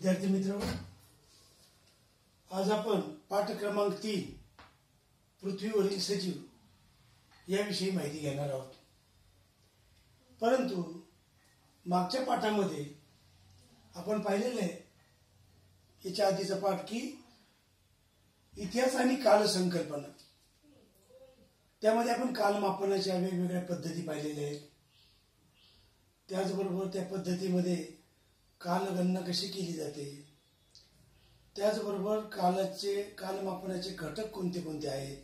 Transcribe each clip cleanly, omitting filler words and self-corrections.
विद्यार्थी मित्रांनो, आज आपण पाठ क्रमांक 3 पृथ्वीवरील सजीव याविषयी माहिती घेणार आहोत. परंतु मागच्या पाठामध्ये आपण पाहिलेले आहे याच्या आधीचा पाठ की इतिहास आणि काल संकल्पना. त्यामध्ये आपण कालमापनाच्या वेगवेगळ्या पद्धती पाहिलेल्या आहेत. त्याचबरोबर त्या पद्धतीमध्ये कालगणना कशी केली जाते, त्याचबरोबर कालमापनाचे घटक कोणते कोणते आहेत,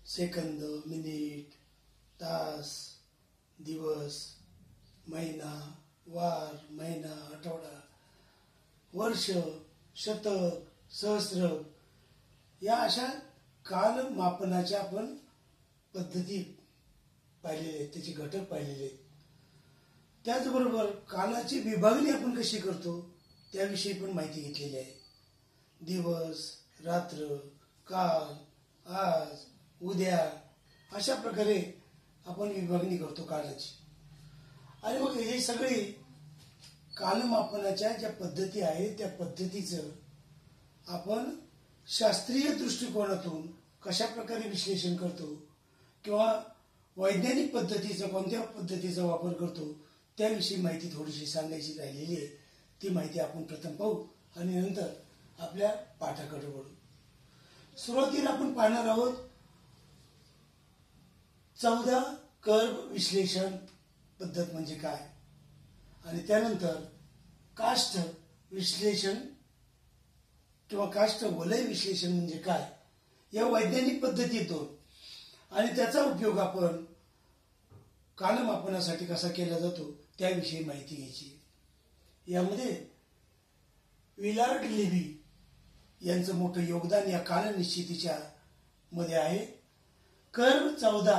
सेकंद, मिनिट, तास, दिवस, महिना, वार, महिना, आठवडा, वर्ष, शतक, सहस्र या अशा कालमापनाच्या आपण पद्धती पाहिलेल्या आहेत, त्याचे घटक पाहिलेले आहेत. त्याचबरोबर कालाची विभागणी आपण कशी करतो त्याविषयी पण माहिती घेतलेली आहे. दिवस, रात्र, काल, आज, उद्या अशा प्रकारे आपण विभागणी करतो कालाची. आणि मग हे सगळे कालमापनाच्या ज्या पद्धती आहेत त्या पद्धतीचं आपण शास्त्रीय दृष्टिकोनातून कशा प्रकारे विश्लेषण करतो किंवा वैज्ञानिक पद्धतीचा कोणत्या पद्धतीचा वापर करतो त्याविषयी माहिती थोडीशी सांगायची राहिलेली आहे. ती माहिती आपण प्रथम पाहू आणि नंतर आपल्या पाठाकडे वळू. सुरुवातीला आपण पाहणार आहोत 14 कर्व विश्लेषण पद्धत म्हणजे काय, आणि त्यानंतर काष्ठ विश्लेषण किंवा काष्ठ वलय विश्लेषण म्हणजे काय या वैज्ञानिक पद्धतीतून, आणि त्याचा उपयोग आपण कालमापनासाठी कसा केला जातो त्याविषयी माहिती घ्यायची. यामध्ये विलार्ड लेव्ही यांचं मोठं योगदान या कालनिश्चितीच्या मध्ये आहे. कर्व 14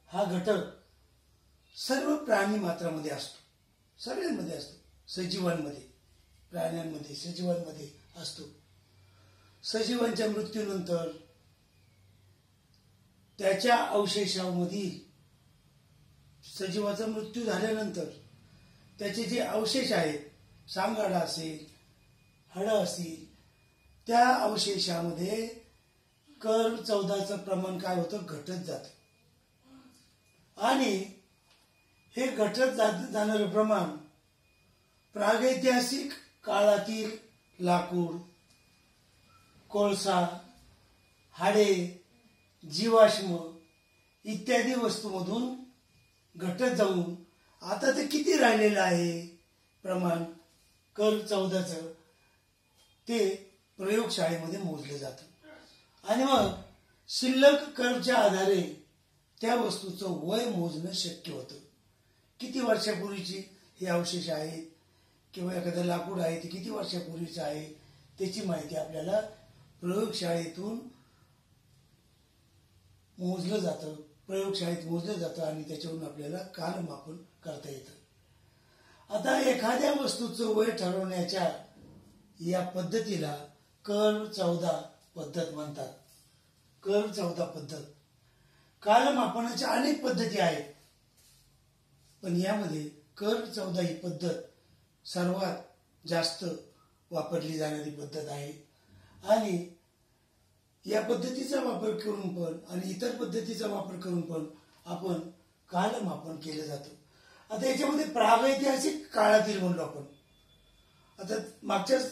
हा घटक सर्व प्राणी मात्रामध्ये असतो, सगळ्यांमध्ये असतो, सजीवांमध्ये, प्राण्यांमध्ये, सजीवांमध्ये असतो. सजीवांच्या मृत्यूनंतर त्याच्या अवशेषामधील, सजीवाचा मृत्यू झाल्यानंतर त्याचे जे अवशेष आहेत, सांगाडा असेल, हाडं असतील, त्या अवशेषामध्ये कर्व 14चं प्रमाण काय होतं, घटत जातं. आणि हे घटत जाणारं प्रमाण प्रागैतिहासिक काळातील लाकूड, कोळसा, हाडे, जीवाश्म इत्यादी वस्तूमधून घटत जाऊन आता ते किती राहिलेलं आहे प्रमाण कर्व 14चं ते प्रयोगशाळेमध्ये मोजलं जातं. आणि मग शिल्लक कर्वच्या आधारे त्या वस्तूचं वय मोजणं शक्य होतं. किती वर्षापूर्वीची हे अवशेष आहेत किंवा एखादं लाकूड आहे ते किती वर्षापूर्वीचं आहे त्याची माहिती आपल्याला प्रयोगशाळेतून मोजलं जातं, प्रयोगशाळेत मोजलं जातं आणि त्याच्यावरून आपल्याला कालमापन करता येतं. आता एखाद्या वस्तूचं वय ठरवण्याच्या या पद्धतीला कर्व 14 पद्धत म्हणतात. कर्व 14 पद्धत. कालमापनाच्या अनेक पद्धती आहेत, पण यामध्ये कर्व 14 ही पद्धत सर्वात जास्त वापरली जाणारी पद्धत आहे. आणि या पद्धतीचा वापर करून पण आणि इतर पद्धतीचा वापर करून पण आपण कालमापन केलं जातं. आता याच्यामध्ये प्रागैतिहासिक काळातील म्हणलो आपण. आता मागच्याच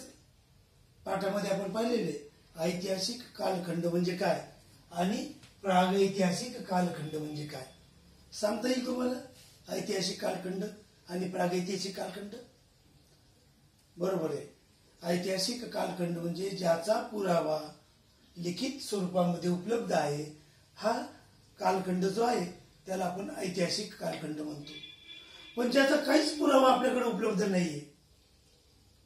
पाठामध्ये आपण पाहिलेले ऐतिहासिक कालखंड म्हणजे काय आणि प्रागैतिहासिक कालखंड म्हणजे काय. सांगता येईल तुम्हाला ऐतिहासिक कालखंड आणि प्रागैतिहासिक कालखंड? बरोबर आहे. ऐतिहासिक कालखंड म्हणजे ज्याचा पुरावा लिखित स्वरूपामध्ये उपलब्ध आहे, हा कालखंड जो आहे त्याला आपण ऐतिहासिक कालखंड म्हणतो. पण ज्याचा काहीच पुरावा आपल्याकडे उपलब्ध नाहीये,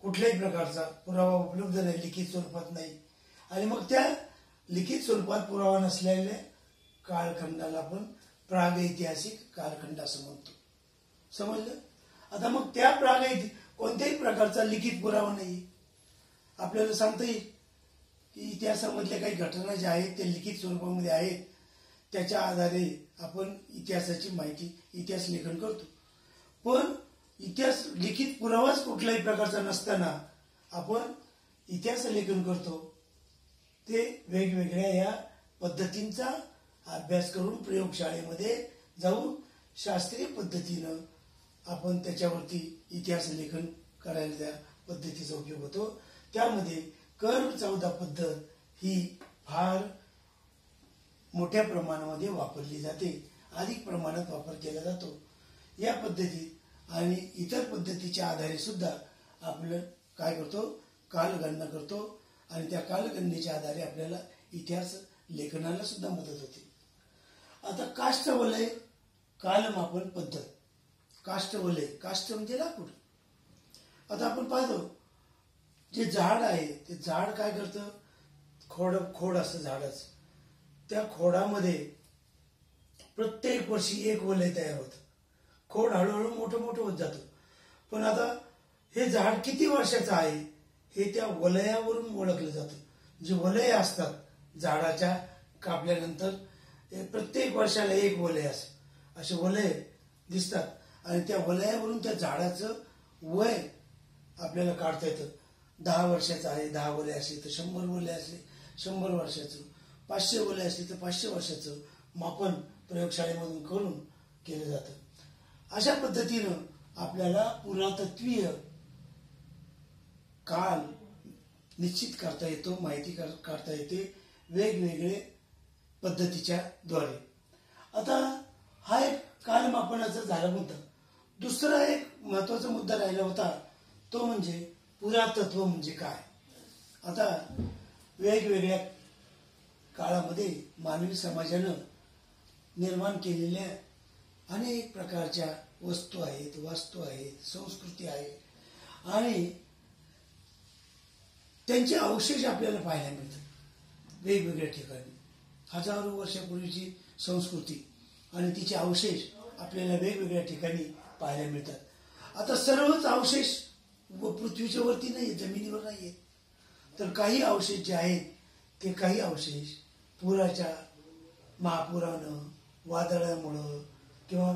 कुठल्याही प्रकारचा पुरावा उपलब्ध नाही, लिखित स्वरूपात नाही, आणि मग त्या लिखित स्वरूपात पुरावा नसलेल्या कालखंडाला आपण प्रागैतिहासिक कालखंड असं म्हणतो. समजलं? आता मग त्या कोणत्याही प्रकारचा लिखित पुरावा नाही, आपल्याला सांगता येईल की इतिहासामधल्या काही घटना ज्या आहेत त्या लिखित स्वरूपामध्ये आहेत, त्याच्या आधारे आपण इतिहासाची माहिती, इतिहास लेखन करतो. पण इतिहास लिखित पुरावाच कुठल्याही प्रकारचा नसताना आपण इतिहास लेखन करतो ते वेगवेगळ्या या पद्धतींचा अभ्यास करून प्रयोगशाळेमध्ये जाऊन शास्त्रीय पद्धतीनं आपण त्याच्यावरती इतिहास लेखन करायला त्या पद्धतीचा उपयोग होतो. त्यामध्ये कर्म 14 पद्धत ही फार मोठ्या प्रमाणामध्ये वापरली जाते, अधिक प्रमाणात वापर केला जातो. या पद्धतीत आणि इतर पद्धतीच्या आधारे सुद्धा आपलं काय करतो, कालगणना करतो आणि त्या कालगणनेच्या आधारे आपल्याला इतिहास लेखनाला सुद्धा मदत होते. आता काष्ठवलय कालमापन पद्धत. काष्ठवलय, काष्ठ म्हणजे लाकूड. आता आपण पाहतो जे झाड आहे ते झाड काय करतं, खोड असतं झाडाचं, त्या खोडामध्ये प्रत्येक वर्षी एक वलय तयार होतं. खोड हळूहळू मोठं मोठं होत जातं. पण आता हे झाड किती वर्षाचं आहे हे त्या वलयावरून ओळखलं जातं. जे वलय असतात झाडाच्या कापल्यानंतर प्रत्येक वर्षाला एक वलय असं, असे वलय दिसतात आणि त्या वलयावरून त्या झाडाचं वय आपल्याला काढता येतं. 10 वर्षाचं आहे 10 वलय असले तर 100 वलय असले 100 वर्षाचं, 500 वलय असले तर 500 वर्षाचं मापन प्रयोगशाळेमधून करून केलं जातं. अशा पद्धतीनं आपल्याला पुरातत्वीय काल निश्चित करता येतो, माहिती काढता येते वेगवेगळे पद्धतीच्या द्वारे. आता हा एक कालमापनाचा झाला मुद्दा. दुसरा एक महत्वाचा मुद्दा राहिला होता तो म्हणजे पुरातत्व म्हणजे काय. आता वेगवेगळ्या काळामध्ये मानवी समाजानं निर्माण केलेल्या अनेक प्रकारच्या वस्तू आहेत, वास्तू आहेत, संस्कृती आहे आणि त्यांचे अवशेष आपल्याला पाहायला मिळतात वेगवेगळ्या ठिकाणी. हजारो वर्षापूर्वीची संस्कृती आणि तिचे अवशेष आपल्याला वेगवेगळ्या ठिकाणी पाहायला मिळतात. आता सर्वच अवशेष पृथ्वीच्या वरती नाही, जमिनीवर नाही आहेत. तर काही अवशेष जे आहेत ते काही अवशेष पुराच्या महापुरानं, वादळामुळं किंवा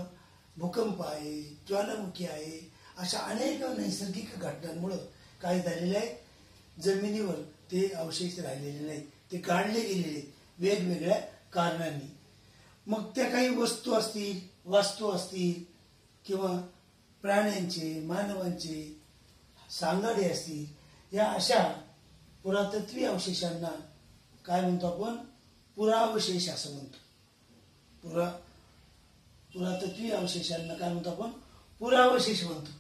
भूकंप आहे, ज्वालामुखी आहे, अशा अनेक नैसर्गिक घटनांमुळं काय झालेले आहे, जमिनीवर ते अवशेष राहिलेले नाहीत, ते काढले गेलेले वेगवेगळ्या कारणांनी. मग त्या काही वस्तू असतील, वास्तू असतील किंवा प्राण्यांचे, मानवांचे सांगाडे असतील, या अशा पुरातत्वीय अवशेषांना काय म्हणतो आपण, पुरावशेष असं म्हणतो. पुरातत्वीय अवशेषांना काय म्हणतो आपण, पुरावशेष म्हणतो.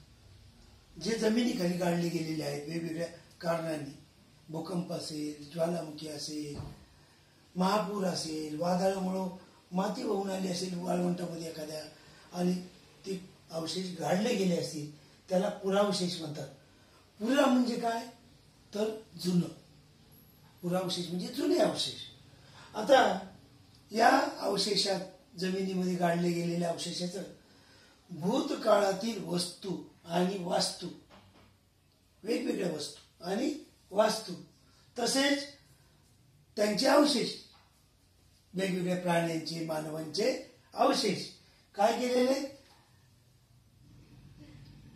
जे जमिनीखाली काढले गेलेले आहेत वेगवेगळ्या कारणांनी, भूकंप असेल, ज्वालामुखी असेल, महापूर असेल, वादळामुळं माती वाहून आली असेल वाळवंटामध्ये एखाद्या आणि ते अवशेष गाडले गेले असतील, त्याला पुरावशेष म्हणतात. पुरा म्हणजे काय तर जुनं, पुरावशेष म्हणजे जुने अवशेष. आता या अवशेषात जमिनीमध्ये गाडले गेलेल्या अवशेषाचं भूतकाळातील वस्तू आणि वास्तू, वेगवेगळ्या वस्तू आणि वास्तू तसेच त्यांचे अवशेष, वेगवेगळ्या प्राण्यांचे, मानवांचे अवशेष काय केलेले,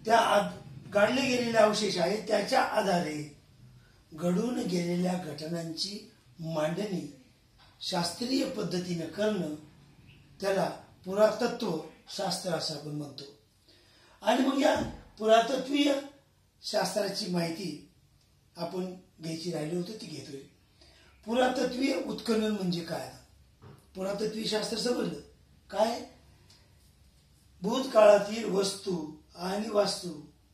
त्या गाडले गेलेले अवशेष आहेत त्याच्या आधारे घडून गेलेल्या घटनांची मांडणी शास्त्रीय पद्धतीने करणं, त्याला पुरातत्व शास्त्र असं आपण म्हणतो. आणि मग या पुरातत्वीय शास्त्राची माहिती आपण घ्यायची राहिली होती ती घेतोय. पुरातत्वीय उत्खनन म्हणजे काय, पुरातत्वीय शास्त्र समजलं काय, भूतकाळातील वस्तू आणि वास्तू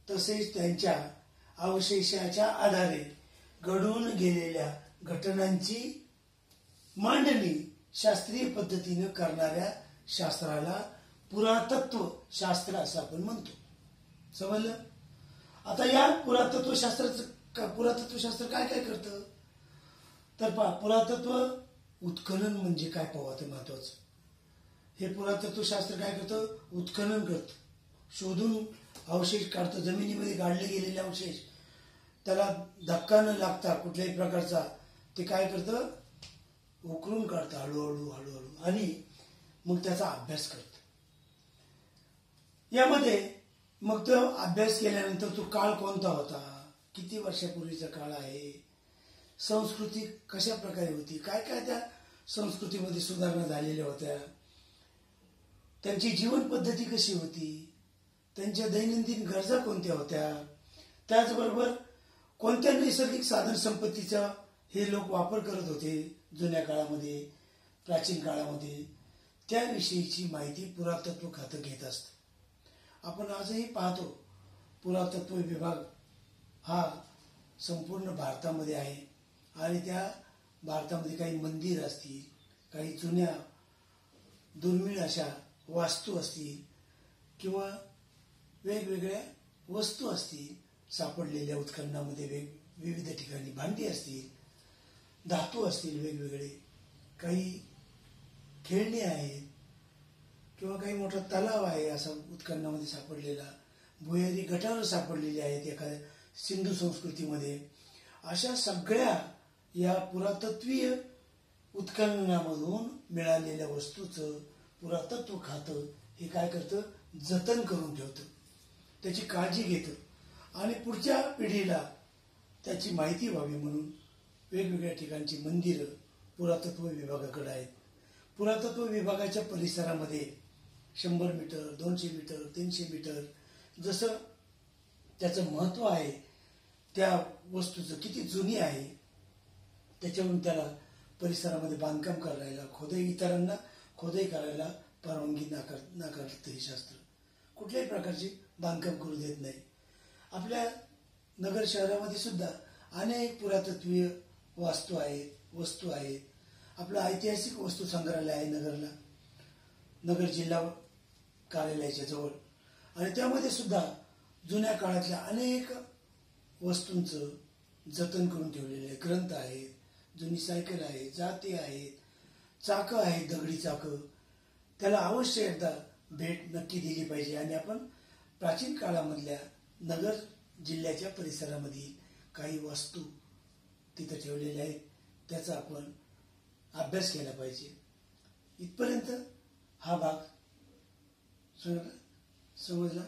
तसेच त्यांच्या अवशेषाच्या आधारे घडून गेलेल्या घटनांची मांडणी शास्त्रीय पद्धतीने करणाऱ्या शास्त्राला पुरातत्व शास्त्र असं आपण म्हणतो. समजलं. आता या पुरातत्व शास्त्र काय काय करतं तर पहा, पुरातत्व उत्खनन म्हणजे काय पाहू ते महत्वाचं. हे पुरातत्व शास्त्र काय करतं, उत्खनन करतं, शोधून अवशेष काढतं, जमिनीमध्ये गाडले गेलेले अवशेष, त्याला धक्का न लागता कुठल्याही प्रकारचा ते काय करतं, उकरून काढतं हळूहळू हळूहळू आणि मग त्याचा अभ्यास करतं. यामध्ये मग तो अभ्यास केल्यानंतर तो काळ कोणता होता, किती वर्षापूर्वीचा काळ आहे, संस्कृती कशा प्रकारे होती, काय काय त्या संस्कृतीमध्ये सुधारणा झालेल्या होत्या, त्यांची जीवन पद्धती कशी होती, त्यांच्या दैनंदिन गरजा कोणत्या होत्या, त्याचबरोबर कोणत्या नैसर्गिक साधन संपत्तीचा हे लोक वापर करत होते जुन्या काळामध्ये, प्राचीन काळामध्ये, त्याविषयीची माहिती पुरातत्व खातं घेत असतं. आपण आजही पाहतो पुरातत्व विभाग हा संपूर्ण भारतामध्ये आहे आणि त्या भारतामध्ये काही मंदिर असतील, काही जुन्या दुर्मिळ अशा वास्तू असतील किंवा वेगवेगळ्या वस्तू असतील सापडलेल्या उत्खननामध्ये, विविध ठिकाणी भांडी असतील, धातू असतील वेगवेगळे, काही खेळणी आहेत किंवा काही मोठा तलाव आहे असा उत्खननामध्ये सापडलेला, भुयारी गटारं सापडलेली आहेत एखाद्या सिंधू संस्कृतीमध्ये. अशा सगळ्या या पुरातत्वीय उत्खननामधून मिळालेल्या वस्तूचं पुरातत्व खातं हे काय करतं, जतन करून ठेवतं, त्याची काळजी घेतं आणि पुढच्या पिढीला त्याची माहिती व्हावी म्हणून वेगवेगळ्या ठिकाणची मंदिरं पुरातत्व विभागाकडे आहेत. पुरातत्व विभागाच्या परिसरामध्ये 100 मीटर, 200 मीटर, 300 मीटर जसं त्याचं महत्त्व आहे, त्या वस्तूचं किती जुनी आहे त्याच्यावरून त्याला परिसरामध्ये बांधकाम करायला, इतरांना खोदाई करायला परवानगी नाकारतं हे शास्त्र. कुठल्याही प्रकारची बांधकाम करू देत नाही. आपल्या नगर शहरामध्ये सुद्धा अनेक पुरातत्वीय वस्तू आहेत. आपलं ऐतिहासिक वस्तू संग्रहालय आहे नगरला, नगर जिल्हा कार्यालयाच्या जवळ, आणि त्यामध्ये सुद्धा जुन्या काळातल्या अनेक वस्तूंचं जतन करून ठेवलेले आहे. ग्रंथ आहेत, जुनी सायकल आहे, जाते आहेत, चाकं आहेत, दगडी चाकं. त्याला अवश्य एकदा भेट नक्की दिली पाहिजे आणि आपण प्राचीन काळामधल्या नगर जिल्ह्याच्या परिसरामधील काही वस्तू तिथं ठेवलेल्या आहेत त्याचा आपण अभ्यास केला पाहिजे. इथपर्यंत हा भाग समजला.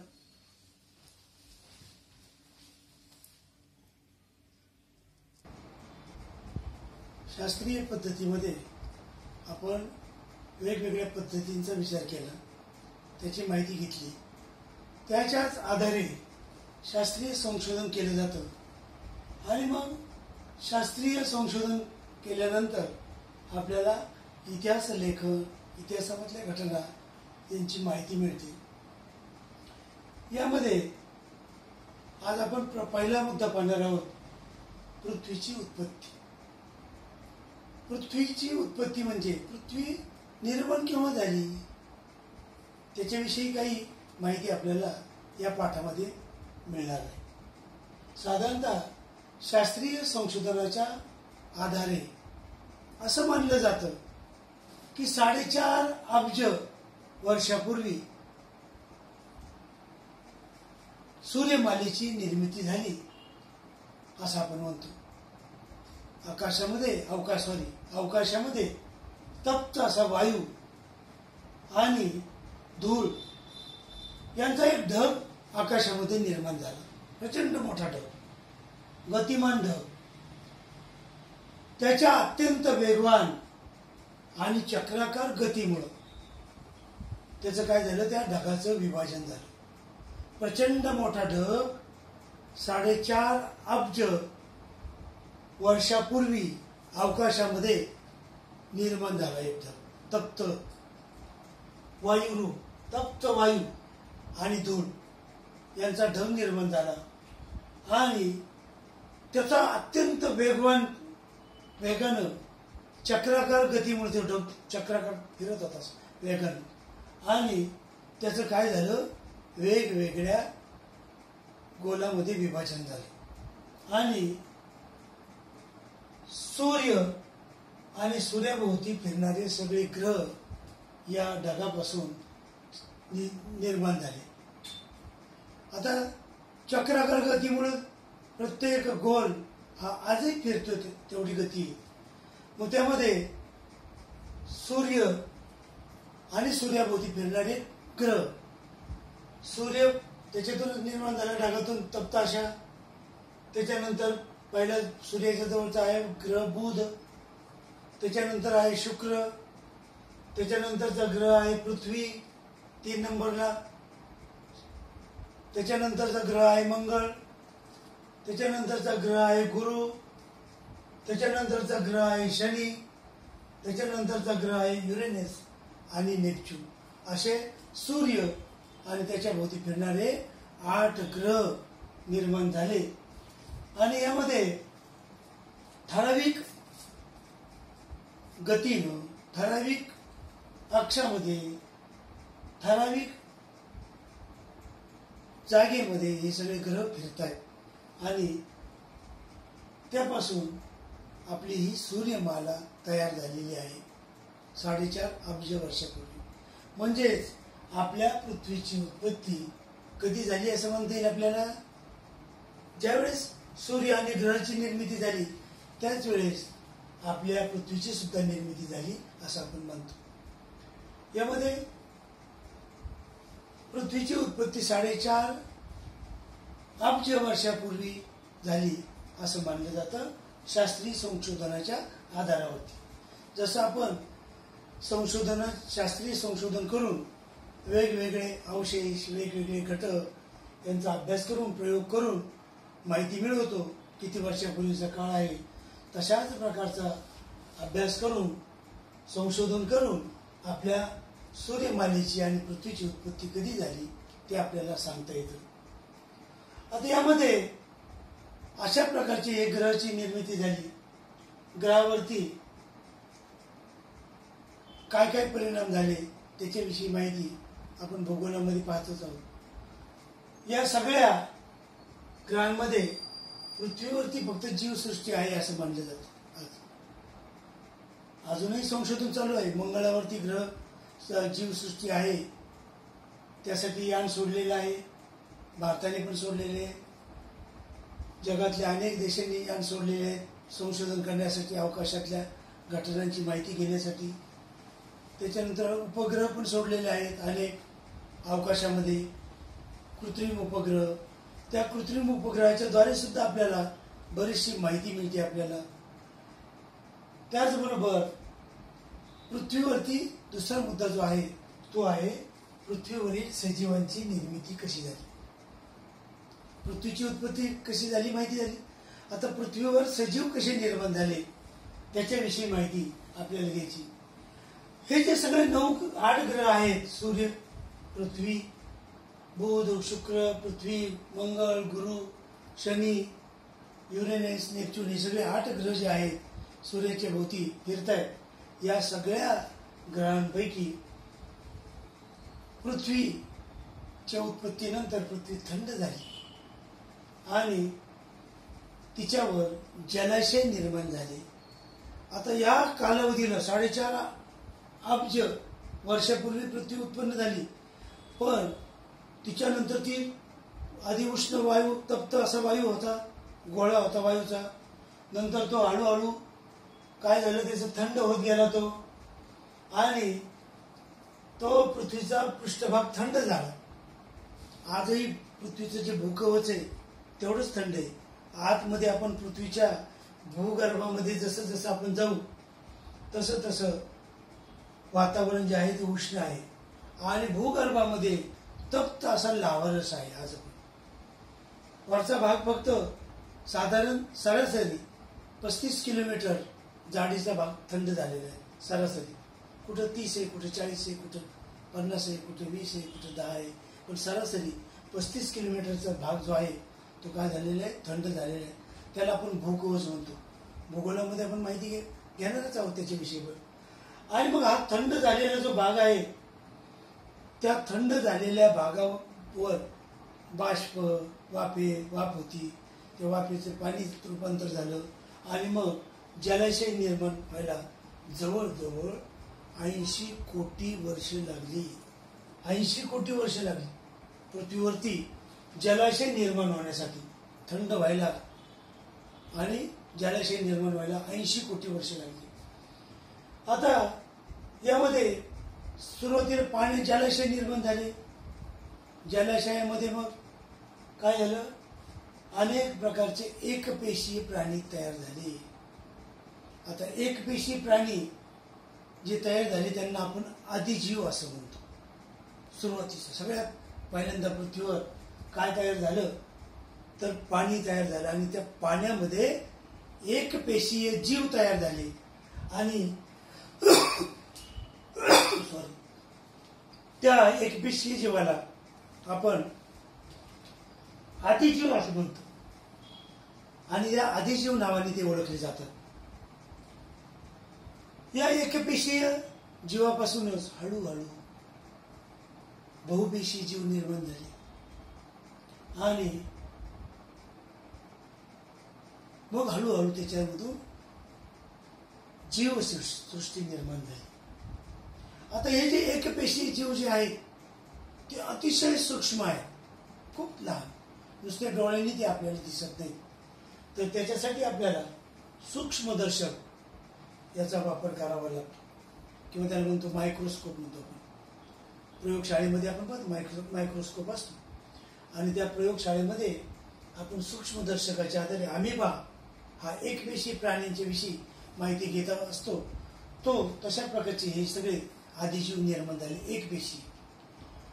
शास्त्रीय पद्धतीमध्ये आपण वेगवेगळ्या पद्धतींचा विचार केला, त्याची माहिती घेतली, त्याच्याच आधारे शास्त्रीय संशोधन केलं जातं आणि मग शास्त्रीय संशोधन केल्यानंतर आपल्याला इतिहास लेखन, इतिहासामधल्या घटना यांची माहिती मिळते. यामध्ये आज आपण पहिला मुद्दा पाहणार आहोत, पृथ्वीची उत्पत्ती. पृथ्वीची उत्पत्ती म्हणजे पृथ्वी निर्माण केव्हा झाली त्याच्याविषयी काही माहिती आपल्याला या पाठामध्ये मिळणार आहे. साधारणतः शास्त्रीय संशोधनाच्या आधारे असं मानलं जातं की 4.5 अब्ज वर्षापूर्वी सूर्यमालेची निर्मिती झाली असं आपण म्हणतो. अवकाशामध्ये तप्त असा वायू आणि धूळ यांचा एक ढग आकाशामध्ये निर्माण झाला. प्रचंड मोठा ढग, गतिमान ढग. त्याच्या अत्यंत वेगवान आणि चक्राकार गतीमुळे त्याचं काय झालं, त्या ढगाचं विभाजन झालं. प्रचंड मोठा ढग 4.5 अब्ज वर्षापूर्वी अवकाशामध्ये निर्माण झाला. एक ढग तप्त वायू आणि धूळ यांचा ढग निर्माण झाला आणि त्याचा अत्यंत वेगानं चक्राकार गतीमुळे ते ढग चक्राकार फिरत होता वेगानं आणि त्याचं काय झालं, वेगवेगळ्या गोलामध्ये विभाजन झालं आणि सूर्य आणि सूर्याभोवती फिरणारे सगळे ग्रह या ढगापासून निर्माण झाले. आता चक्राकार गतीमुळे प्रत्येक गोल हा आजही फिरतो तेवढी गती. मग त्यामध्ये सूर्य आणि सूर्याभोवती फिरणारे ग्रह, सूर्य त्याच्यातून निर्माण झाल्या ढगातून तप्त अशा त्याच्यानंतर पहिला सूर्याच्या जवळचा आहे ग्रह बुध, त्याच्यानंतर आहे शुक्र, त्याच्यानंतरचा ग्रह आहे पृथ्वी 3 नंबरला, त्याच्यानंतरचा ग्रह आहे मंगळ, त्याच्यानंतरचा ग्रह आहे गुरु, त्याच्यानंतरचा ग्रह आहे शनी, त्याच्यानंतरचा ग्रह आहे युरेनस आणि नेपच्यून. असे सूर्य आणि त्याच्या भोवती फिरणारे 8 ग्रह निर्माण झाले. आणि यामध्ये ठराविक गतीनं, ठराविक अक्षामध्ये, ठराविक जागेमध्ये हे सगळे ग्रह फिरत आहेत. आणि त्यापासून आपली ही सूर्यमाला तयार झालेली आहे 4.5 अब्ज वर्षापूर्वी. म्हणजेच आपल्या पृथ्वीची उत्पत्ती कधी झाली असं म्हणता येईल आपल्याला? ज्यावेळेस सूर्य आणि ग्रहाची निर्मिती झाली त्याच वेळेस आपल्या पृथ्वीची सुद्धा निर्मिती झाली असं आपण म्हणतो. यामध्ये पृथ्वीची उत्पत्ती 4.5 अब्ज वर्षापूर्वी झाली असं मानलं जातं शास्त्रीय संशोधनाच्या आधारावरती. जसं आपण शास्त्रीय संशोधन करून वेगवेगळे अवशेष, वेगवेगळे घटक यांचा अभ्यास करून, प्रयोग करून माहिती मिळवतो किती वर्षापूर्वीचा काळ आहे, तशाच प्रकारचा अभ्यास करून, संशोधन करून आपल्या सूर्यमालेची आणि पृथ्वीची उत्पत्ती कधी झाली ते आपल्याला सांगता येतं. आता यामध्ये अशा प्रकारची एक ग्रहाची निर्मिती झाली. ग्रहावरती काय काय परिणाम झाले त्याच्याविषयी माहिती आपण भूगोलामध्ये पाहतच आहोत. या सगळ्या ग्रहांमध्ये पृथ्वीवरती फक्त जीवसृष्टी आहे असं मानलं जातं. अजूनही संशोधन चालू आहे. मंगळावरती ग्रह जीवसृष्टी आहे, त्यासाठी यान सोडलेलं आहे. भारताने पण सोडलेले आहे. जगातल्या अनेक देशांनी यान सोडलेले आहेत संशोधन करण्यासाठी, अवकाशातल्या घटनांची माहिती घेण्यासाठी. त्याच्यानंतर उपग्रह पण सोडलेले आहेत अनेक अवकाशामध्ये, कृत्रिम उपग्रह. त्या कृत्रिम उपग्रहाच्या द्वारे सुद्धा आपल्याला बरीचशी माहिती मिळते आपल्याला. त्याचबरोबर पृथ्वीवरती दुसरा मुद्दा जो आहे तो आहे पृथ्वीवरील सजीवांची निर्मिती कशी झाली. पृथ्वीची उत्पत्ती कशी झाली माहिती झाली. आता पृथ्वीवर सजीव कसे निर्माण झाले त्याच्याविषयी माहिती आपल्याला घ्यायची. हे जे सगळे 8 ग्रह आहेत, सूर्य, पृथ्वी, बुध, शुक्र, पृथ्वी, मंगळ, गुरु, शनी, युरेनस, नेपच्यून, हे सगळे 8 ग्रह जे आहेत सूर्याच्या भोवती फिरत आहेत. या सगळ्या ग्रहांपैकी पृथ्वीच्या उत्पत्तीनंतर पृथ्वी थंड झाली आणि तिच्यावर जलाशय निर्माण झाले. आता या कालावधीला 4.5 अब्ज वर्षापूर्वी पृथ्वी उत्पन्न झाली, पण तिच्यानंतर ती आधी उष्ण वायू, तप्त असा वायू होता, गोळा होता वायूचा. नंतर तो हळूहळू काय झालं, त्याचा थंड होत गेला तो, आणि तो पृथ्वीचा पृष्ठभाग थंड झाला. आजही पृथ्वीचं जे भूकवच आहे तेवढंच थंड आहे. आतमध्ये आपण पृथ्वीच्या भूगर्भामध्ये जसं जसं आपण जाऊ तसं तसं वातावरण जे आहे ते उष्ण आहे आणि भूगर्भामध्ये तप्त असा लावारस आहे. आज पण वरचा भाग फक्त साधारण सरासरी 35 किलोमीटर जाडीचा भाग थंड झालेला आहे. सरासरी कुठं 30 आहे, कुठं 40 आहे, कुठं 50 आहे, कुठं 20 आहे, कुठं 10 आहे, पण सरासरी 35 किलोमीटरचा भाग जो आहे तो काय झालेला आहे, थंड झालेला आहे. त्याला आपण भूकवच म्हणतो. भूगोलामध्ये आपण माहिती घेणारच आहोत त्याच्याविषयी. आणि मग हा थंड झालेला जो भाग आहे त्या थंड झालेल्या भागावर बाष्प, वाफ होती. त्या वाफेचं पाणीत रूपांतर झालं आणि मग जलाशय निर्माण व्हायला जवळजवळ 80 कोटी वर्ष लागली. 80 कोटी वर्ष लागली पृथ्वीवरती जलाशय निर्माण होण्यासाठी, थंड व्हायला आणि जलाशय निर्माण व्हायला 80 कोटी वर्ष लागली. आता यामध्ये सुरुवातीला पाणी, जलाशय निर्माण झाले. जलाशयामध्ये मग काय झालं, अनेक प्रकारचे एकपेशीय प्राणी तयार झाले. आता एकपेशीय प्राणी जे तयार झाले त्यांना आपण आदिजीव असं म्हणतो. सुरुवातीचं सगळ्यात पहिल्यांदा पृथ्वीवर काय तयार झालं तर पाणी तयार झालं आणि त्या पाण्यामध्ये एकपेशीय जीव तयार झाले आणि सॉरी त्या एकपेशीय जीवाला आपण आदिजीव असं म्हणतो आणि या आदिजीव नावाने ते ओळखले जातात. या एकपेशीय जीवापासूनच हळूहळू बहुपेशीय जीव निर्माण झाले आणि मग हळूहळू त्याच्यामधून जीवसृष्टी निर्माण झाली. आता हे जे एकपेशीय जीव जे आहेत ते अतिशय सूक्ष्म आहे, खूप लहान, नुसत्या डोळ्यांनी ते आपल्याला दिसत नाही. तर त्याच्यासाठी आपल्याला सूक्ष्मदर्शक याचा वापर करावा लागतो किंवा त्याला म्हणतो मायक्रोस्कोप म्हणतो आपण. प्रयोगशाळेमध्ये आपण पाहतो मायक्रोस्कोप असतो आणि त्या प्रयोगशाळेमध्ये आपण सूक्ष्मदर्शकाच्या आधारे अमिबा हा एकपेशीय प्राण्यांच्या विषयी माहिती घेत असतो. तो तशा प्रकारचे हे सगळे आदिजीव निर्माण झाले एकपेशीय.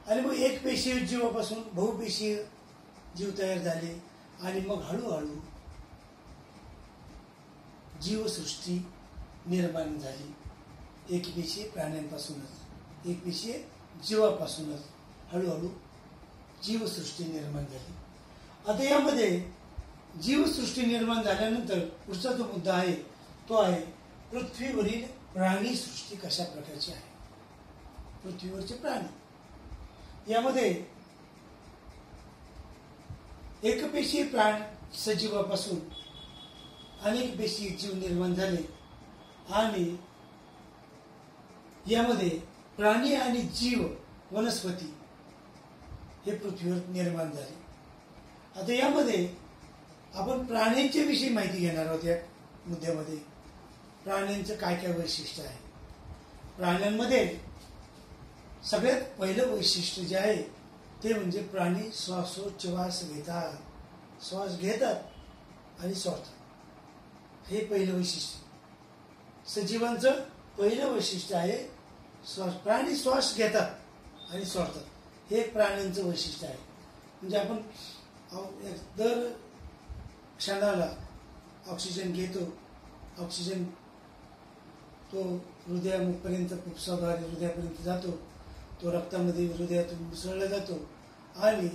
आणि मग एकपेशीय जीवापासून बहुपेशीय जीव तयार झाले आणि मग हळूहळू जीवसृष्टी निर्माण झाली. एकपेशीय प्राण्यांपासूनच, एकपेशीय जीवापासूनच हळूहळू जीवसृष्टी निर्माण झाली. आता यामध्ये जीवसृष्टी निर्माण झाल्यानंतर पुढचा जो मुद्दा आहे तो आहे पृथ्वीवरील प्राणीसृष्टी कशा प्रकारची आहे. पृथ्वीवरचे प्राणी यामध्ये एकपेशीय प्राण सजीवापासून अनेक पेशीय जीव निर्माण झाले आणि यामध्ये प्राणी आणि जीव वनस्पती हे पृथ्वीवर निर्माण झाले. आता यामध्ये आपण प्राण्यांच्या विषयी माहिती घेणार आहोत. या मुद्द्यामध्ये प्राण्यांचं काय काय वैशिष्ट्य आहे. प्राण्यांमध्ये सगळ्यात पहिलं वैशिष्ट्य जे आहे ते म्हणजे प्राणी श्वासोच्छवास घेतात, श्वास घेतात आणि सोडतात. हे पहिलं वैशिष्ट्य सजीवांचं पहिलं वैशिष्ट्य आहे. प्राणी श्वास घेतात आणि सोडतात, हे एक प्राण्यांचं वैशिष्ट्य आहे. म्हणजे आपण दर क्षणाला ऑक्सिजन घेतो, ऑक्सिजन तो हृदयापर्यंत फुफ्फुसाद्वारे हृदयापर्यंत जातो, तो रक्तामध्ये हृदयातून मिसळला जातो आणि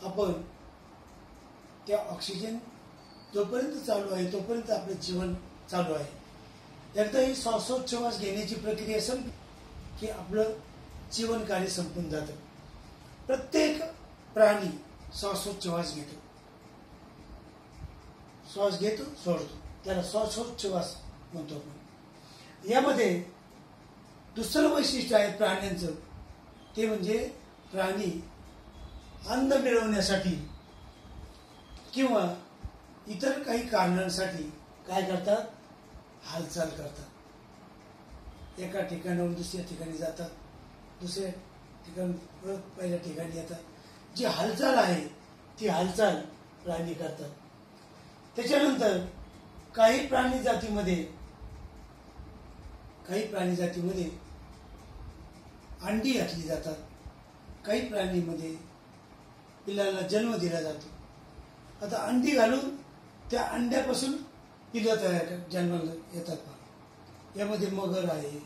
आपण त्या ऑक्सिजन जोपर्यंत चालू आहे तोपर्यंत आपलं जीवन चालू आहे. एकदा ही श्वासोच्छवास घेण्याची प्रक्रिया संपली की आपलं जीवन कार्य संपून जातं. प्रत्येक प्राणी श्वासोच्छवास घेतो, श्वास घेतो सोडतो, त्याला श्वासोच्छवास म्हणतो आपण. यामध्ये दुसरं वैशिष्ट्य आहे प्राण्यांचं ते म्हणजे प्राणी अन्न मिळवण्यासाठी किंवा इतर काही कारणांसाठी काय करतात, हालचाल करतात. एका ठिकाणाहून दुसऱ्या ठिकाणी जातात, दुसऱ्या ठिकाणी परत पहिल्या ठिकाणी येतात. जी हालचाल आहे ती हालचाल प्राणी करतात. त्याच्यानंतर काही प्राणी जातीमध्ये अंडी घातली जातात, काही प्राणीमध्ये पिल्लाला जन्म दिला जातो. आता अंडी घालून त्या अंड्यापासून पिल्लं तयार जन्माला येतात. यामध्ये मगर आहे,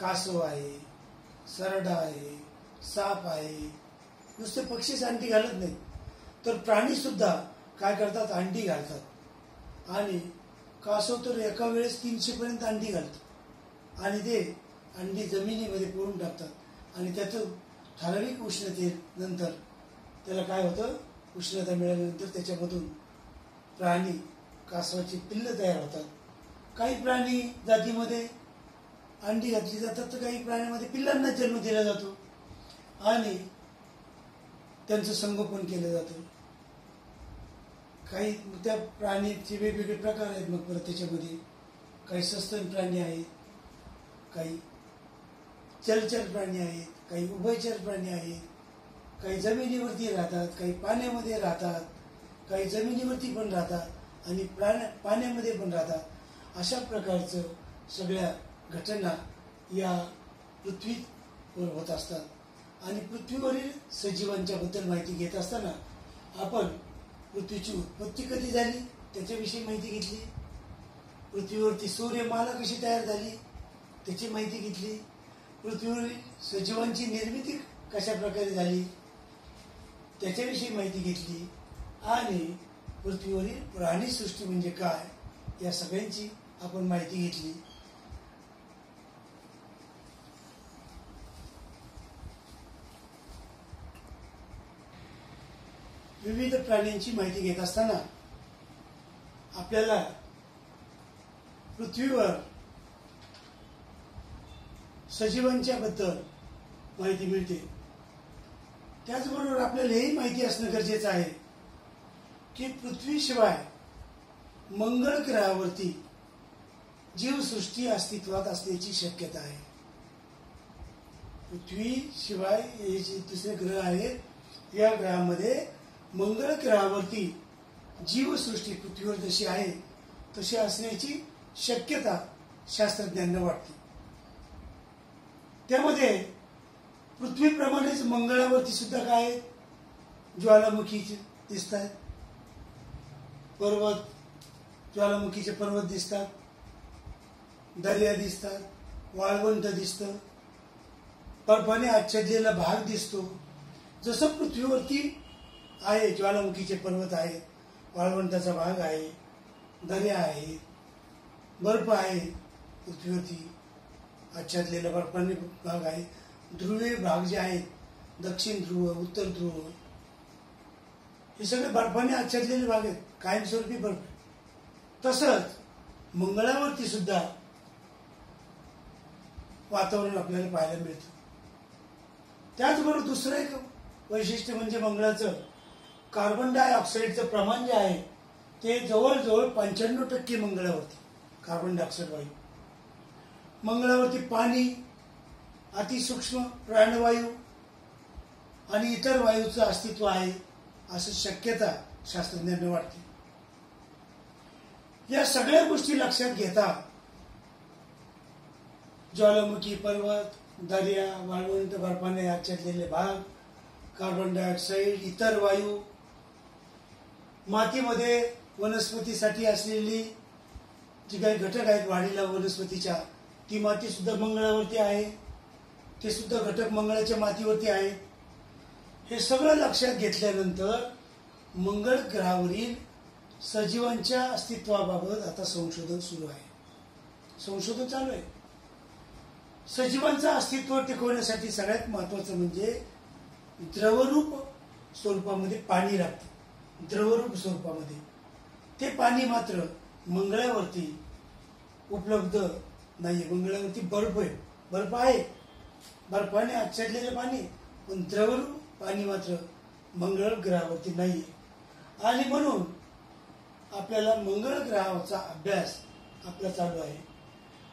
कासव आहे, सरडा आहे, साप आहे. नुसते पक्षीच अंडी घालत नाहीत तर प्राणी सुद्धा काय करतात, अंडी घालतात. आणि कासव तर एका वेळेस 300 पर्यंत अंडी घालतात आणि ते अंडी जमिनीमध्ये पुरून टाकतात आणि त्यातून ठराविक उष्णतेनंतर त्याला काय होतं, उष्णता मिळाल्यानंतर त्याच्यामधून प्राणी कासवाची पिल्लं तयार होतात. काही प्राणी जातीमध्ये अंडी घातली जातात तर काही प्राण्यांमध्ये पिल्लांना जन्म दिला जातो आणि त्यांचं संगोपन केलं जातं. काही त्या प्राणीचे वेगवेगळे प्रकार आहेत. मग परत त्याच्यामध्ये काही सस्तन प्राणी आहेत, काही जलचर प्राणी आहेत, काही उभयचर प्राणी आहेत, काही जमिनीवरती राहतात, काही पाण्यामध्ये राहतात, काही जमिनीवरती पण राहतात आणि पाण्यामध्ये पण राहतात. अशा प्रकारचं सगळ्या घटना या पृथ्वीवर होत असतात. आणि पृथ्वीवरील सजीवांच्या बद्दल माहिती घेत असताना आपण पृथ्वीची उत्पत्ती कधी झाली त्याच्याविषयी माहिती घेतली, पृथ्वीवरती सूर्यमाला कशी तयार झाली त्याची माहिती घेतली, पृथ्वीवरील सजीवांची निर्मिती कशा प्रकारे झाली त्याच्याविषयी माहिती घेतली आणि पृथ्वीवरील प्राणीसृष्टी म्हणजे काय या सगळ्यांची आपण माहिती घेतली. विविध प्राण्यांची माहिती घेत असताना आपल्याला पृथ्वीवर सजीवांच्या बद्दल माहिती मिळते. त्याचबरोबर आपल्याला हेही माहिती असणं गरजेचं आहे की पृथ्वीशिवाय मंगळ ग्रहावरती जीवसृष्टी अस्तित्वात असण्याची शक्यता आहे. पृथ्वीशिवाय हे जे दुसरे ग्रह आहेत या ग्रहामध्ये मंगळ ग्रहावरती जीवसृष्टी पृथ्वीवर जशी आहे तशी असण्याची शक्यता शास्त्रज्ञांना वाटते. त्यामध्ये पृथ्वीप्रमाणेच मंगळावरती सुद्धा काय आहेत, ज्वालामुखी दिसत आहेत, पर्वत, ज्वालामुखीचे पर्वत दिसतात, दर्या दिसतात, वाळवंट दिसतं, बर्फाने आच्छादलेला भाग दिसतो. जसं पृथ्वीवरती आहे ज्वालामुखीचे पर्वत आहेत, वाळवंटाचा भाग आहे, दर्या आहे, बर्फ आहे, पृथ्वीवरती आच्छादलेला बर्फाने भाग आहे, ध्रुवीय भाग जे आहेत दक्षिण ध्रुव, उत्तर ध्रुव, हे सगळे बर्फाने आच्छादलेले भाग आहेत, कायमस्वरूपी बर्फ. तसंच मंगळावरती सुद्धा वातावरण आपल्याला पाहायला मिळतं. त्याचबरोबर दुसरं एक वैशिष्ट्य म्हणजे मंगळाचं कार्बन डायऑक्साईडचं प्रमाण जे आहे ते जवळजवळ 95% मंगळावरती कार्बन डायऑक्साईड वायू. मंगळावरती पाणी, अतिसूक्ष्म प्राणवायू आणि इतर वायूचं अस्तित्व आहे असं शक्यता शास्त्रज्ञांना वाटते. या सगळ्या गोष्टी लक्षात घेता ज्वालामुखी पर्वत, दर्या, वाळवंट, बर्फाने आच्छादलेले भाग, कार्बन डायऑक्साईड, इतर वायू, मातीमध्ये वनस्पतीसाठी असलेली जी काही घटक आहेत वाढीला वनस्पतीच्या, ती माती सुद्धा मंगळावरती आहे, ते सुद्धा घटक मंगळाच्या मातीवरती आहेत. हे सगळं लक्षात घेतल्यानंतर मंगळ ग्रहावरील सजीवांच्या अस्तित्वाबाबत आता संशोधन सुरू आहे, संशोधन चालू आहे. सजीवांचं अस्तित्व टिकवण्यासाठी सगळ्यात महत्वाचं म्हणजे द्रवरूप स्वरूपामध्ये पाणी लागतं. द्रवरूप स्वरूपामध्ये ते पाणी मात्र मंगळावरती उपलब्ध नाही. मंगळावरती बर्फ आहे, बर्फाने आच्छादलेले पाणी, पण द्रवरूप पाणी मात्र मंगळ ग्रहावरती नाही. आणि म्हणून आपल्याला मंगळ ग्रहाचा अभ्यास आपला चालू आहे.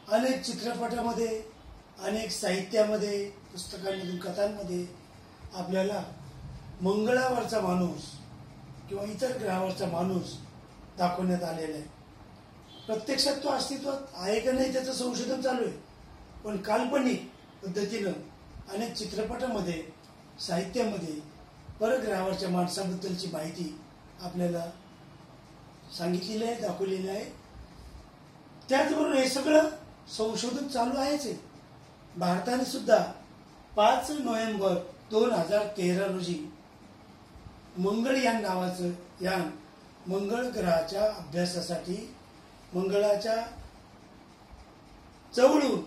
अनेक चित्रपटामध्ये, अनेक साहित्यामध्ये, पुस्तकांमधून, कथांमध्ये आपल्याला मंगळावरचा माणूस किंवा इतर ग्रहावरचा माणूस दाखवण्यात आलेला आहे. प्रत्यक्षात तो अस्तित्वात आहे का नाही त्याचं संशोधन चालू आहे, पण काल्पनिक पद्धतीनं अनेक चित्रपटामध्ये, साहित्यामध्ये परग्रहावरच्या माणसाबद्दलची माहिती आपल्याला सांगितलेली आहे, दाखवलेली आहे. त्याचबरोबर हे सगळं संशोधन चालू आहेच आहे. भारताने सुद्धा 5 नोव्हेंबर 2013 रोजी मंगळयान नावाचं यान मंगळ ग्रहाच्या अभ्यासासाठी, मंगळाच्या जवळून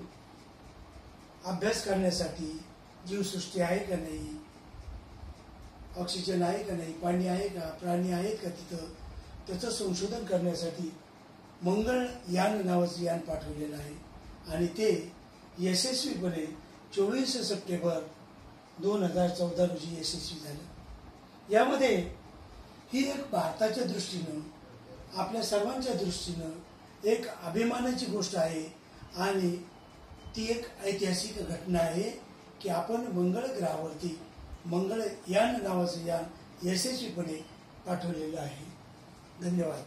अभ्यास करण्यासाठी, जीवसृष्टी आहे का नाही, ऑक्सिजन आहे का नाही, पाणी आहे का, प्राणी आहेत का तिथं, त्याचं संशोधन करण्यासाठी मंगळयान नावाचं यान पाठवलेलं आहे. आणि ते यशस्वीपणे 24 सप्टेंबर 2014 रोजी यशस्वी झालं. यामध्ये ही एक भारताच्या दृष्टीनं, आपल्या सर्वांच्या दृष्टीनं एक अभिमानाची गोष्ट आहे आणि ती एक ऐतिहासिक घटना आहे की आपण मंगळ ग्रहावरती मंगळयान नावाचं यान यशस्वीपणे पाठवलेलं आहे. धन्यवाद.